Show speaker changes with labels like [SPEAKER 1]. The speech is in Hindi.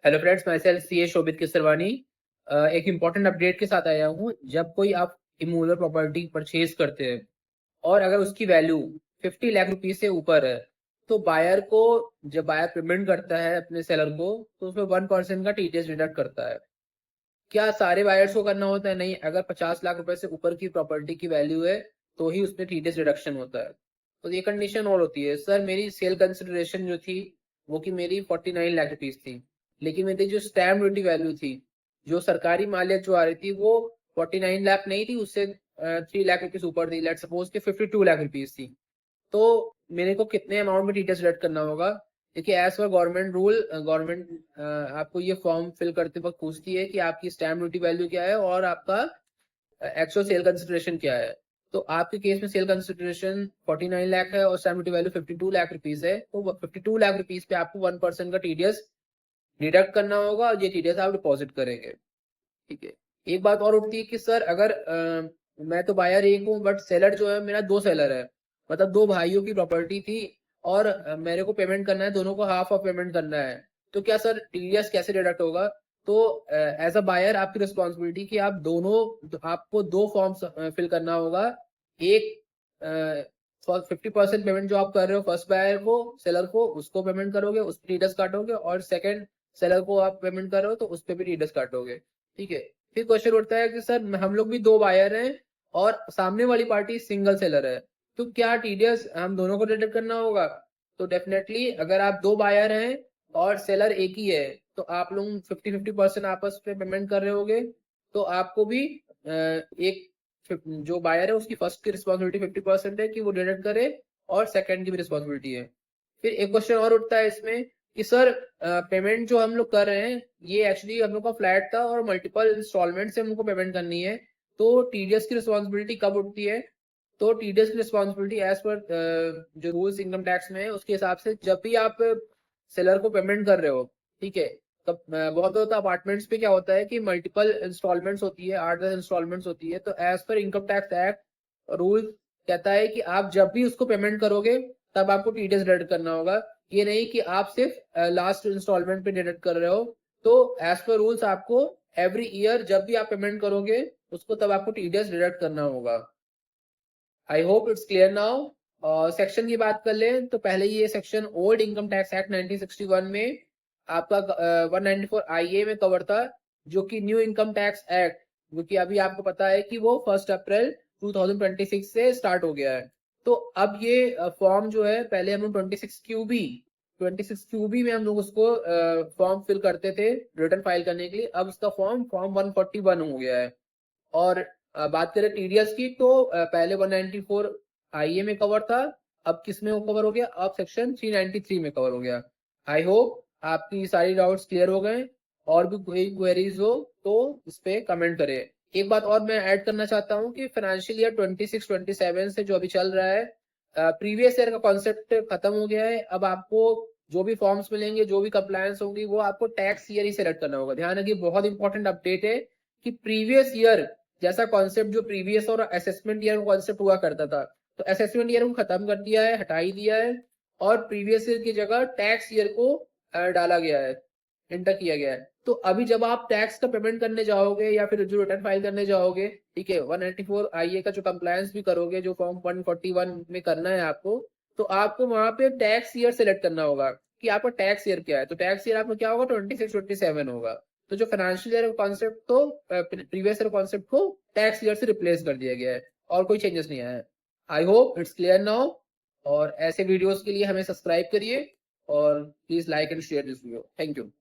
[SPEAKER 1] हेलो फ्रेंड्स, मैं सेल्फ सीए शोभित किसरवानी एक इम्पॉर्टेंट अपडेट के साथ आया हूँ। जब कोई आप इमूवेबल प्रॉपर्टी परचेज करते हैं और अगर उसकी वैल्यू 50 लाख रुपीस से ऊपर है तो बायर को, जब बायर पेमेंट करता है अपने सेलर को, तो उसमें 1% का टीडीएस डिडक्ट करता है। क्या सारे बायर्स को करना होता है? नहीं, अगर 50 लाख रुपए से ऊपर की प्रॉपर्टी की वैल्यू है तो ही उसमें टीडीएस डिडक्शन होता है। तो ये कंडीशन और होती है, सर मेरी सेल कंसिडरेशन जो थी वो कि मेरी 49 लाख रुपीस थी, लेकिन मेरी जो स्टैम्प ड्यूटी वैल्यू थी, जो सरकारी मालियत जो आ रही थी, वो 49 लाख नहीं थी, उससे 3 लाख रुपीस ऊपर थी। लेट सपोज के 52 लाख रुपीस थी। तो मेरे को कितने अमाउंट में टीडीएस डिडक्ट करना होगा? देखिए, as per government rule, government आपको ये फॉर्म फिल करते वक्त पूछती है कि आपकी स्टैम्प ड्यूटी वैल्यू क्या है और आपका एक्चुअल सेल कंसिडरेशन क्या है। तो आपके केस में सेल कंसिडरेशन 49 लाख है और stamp duty value 52 lakh rupees है, तो 52 लाख रुपीस पे आपको 1% का टीडीएस डिडक्ट करना होगा और ये टीडीएस आप डिपॉजिट करेंगे। ठीक है। एक बात और उठती है कि सर अगर मैं तो बायर एक हूँ बट सेलर जो है मेरा दो सेलर है, मतलब दो भाइयों की प्रॉपर्टी थी और मेरे को पेमेंट करना है, दोनों को हाफ ऑफ पेमेंट करना है, तो क्या सर टीडीएस कैसे डिडक्ट होगा? तो एज अ बायर आपकी रिस्पॉन्सिबिलिटी कि आप दोनों, आपको दो फॉर्म्स फिल करना होगा। एक 50% पेमेंट जो आप कर रहे हो फर्स्ट बायर को, सेलर को, उसको पेमेंट करोगे, उस पर टीडीएस काटोगे, और सेकंड सेलर को आप पेमेंट कर रहे हो तो उस पर भी टीडीएस काटोगे। ठीक है। फिर क्वेश्चन उठता है कि सर हम लोग भी दो बायर हैं और सामने वाली पार्टी सिंगल सेलर है, तो क्या टीडीएस हम दोनों को डिडक्ट करना होगा? तो डेफिनेटली, अगर आप दो बायर हैं और सेलर एक ही है तो आप लोग 50-50% आपस में पेमेंट कर रहे होगे, तो आपको भी एक जो बायर है उसकी फर्स्ट की रिस्पॉन्सिबिलिटी 50% है कि वो डिडक्ट करे, और सेकंड की भी रिस्पॉन्सिबिलिटी है। फिर एक क्वेश्चन और उठता है इसमें कि सर पेमेंट जो हम लोग कर रहे हैं ये एक्चुअली हम लोग का फ्लैट था और मल्टीपल इंस्टॉलमेंट से हमको पेमेंट करनी है, तो टीडीएस की रिस्पॉन्सिबिलिटी कब उठती है? तो टीडीएस की रिस्पॉन्सिबिलिटी एज पर जो रूल्स इनकम टैक्स में है उसके हिसाब से, जब भी आप सेलर को पेमेंट कर रहे हो, ठीक है, तब बहुत होता है अपार्टमेंट्स पे क्या होता है कि मल्टीपल इंस्टॉलमेंट्स होती है, 8-10 इंस्टॉलमेंट्स होती है, तो as per income tax act rule कहता है कि आप जब भी उसको पेमेंट करोगे तब आपको टीडीएस डिडक्ट करना होगा। ये नहीं कि आप सिर्फ लास्ट इंस्टॉलमेंट पे डिडक्ट कर रहे हो। तो एज पर रूल्स आपको एवरी ईयर जब भी आप पेमेंट करोगे उसको, तब आपको टीडीएस डिडक्ट करना होगा। I hope it's clear now. Section की बात कर लें तो पहले ये section old income tax act 1961 में आपका 194 IA में कवर था, जो कि न्यू इनकम टैक्स एक्ट, जो कि अभी आपको पता है कि वो 1 अप्रैल 2026 से स्टार्ट हो गया है। तो अब ये फॉर्म जो है, पहले हम लोग 26 QB में हम लोग उसको फॉर्म फिल करते थे रिटर्न फाइल करने के लिए, अब उसका फॉर्म 141 हो गया है। और बात करें टीडीएस की तो पहले 194 IA में कवर था, अब किस में वो कवर हो गया? अब सेक्शन 393 में कवर हो गया। आई होप आपकी सारी डाउट्स क्लियर हो गए। और भी कोई क्वेरीज हो तो इस पे कमेंट करें। एक बात और मैं ऐड करना चाहता हूँ कि फाइनेंशियल ईयर 26-27 से जो अभी चल रहा है, प्रीवियस ईयर का कॉन्सेप्ट खत्म हो गया है। अब आपको जो भी फॉर्म्स मिलेंगे, जो भी कंप्लायंस होगी, वो आपको टैक्स ईयर ही सेलेक्ट करना होगा। ध्यान रखिए, बहुत इंपॉर्टेंट अपडेट है कि प्रीवियस ईयर जैसा कॉन्सेप्ट जो प्रीवियस और असेसमेंट ईयर कॉन्सेप्ट हुआ करता था, तो असेसमेंट ईयर को खत्म कर दिया है, हटा ही दिया है, और प्रीवियस ईयर की जगह टैक्स ईयर को डाला गया है, एंटर किया गया है। तो अभी जब आप टैक्स का पेमेंट करने जाओगे या फिर जो रिटर्न फाइल करने जाओगे, ठीक है, 194 IA का जो कंप्लायंस भी करोगे, जो फॉर्म 141 में करना है आपको, तो आपको वहां पे टैक्स ईयर सेलेक्ट करना होगा कि आपका टैक्स ईयर क्या है। तो टैक्स ईयर आपका क्या होगा? 26-27 होगा। तो जो फाइनेंशियल ईयर कॉन्सेप्ट को, प्रीवियस ईयर कॉन्सेप्ट को टैक्स ईयर से रिप्लेस कर दिया गया है, और कोई चेंजेस नहीं आया है। I hope it's clear now. और ऐसे वीडियोस के लिए हमें सब्सक्राइब करिए और please like and share this video. Thank you.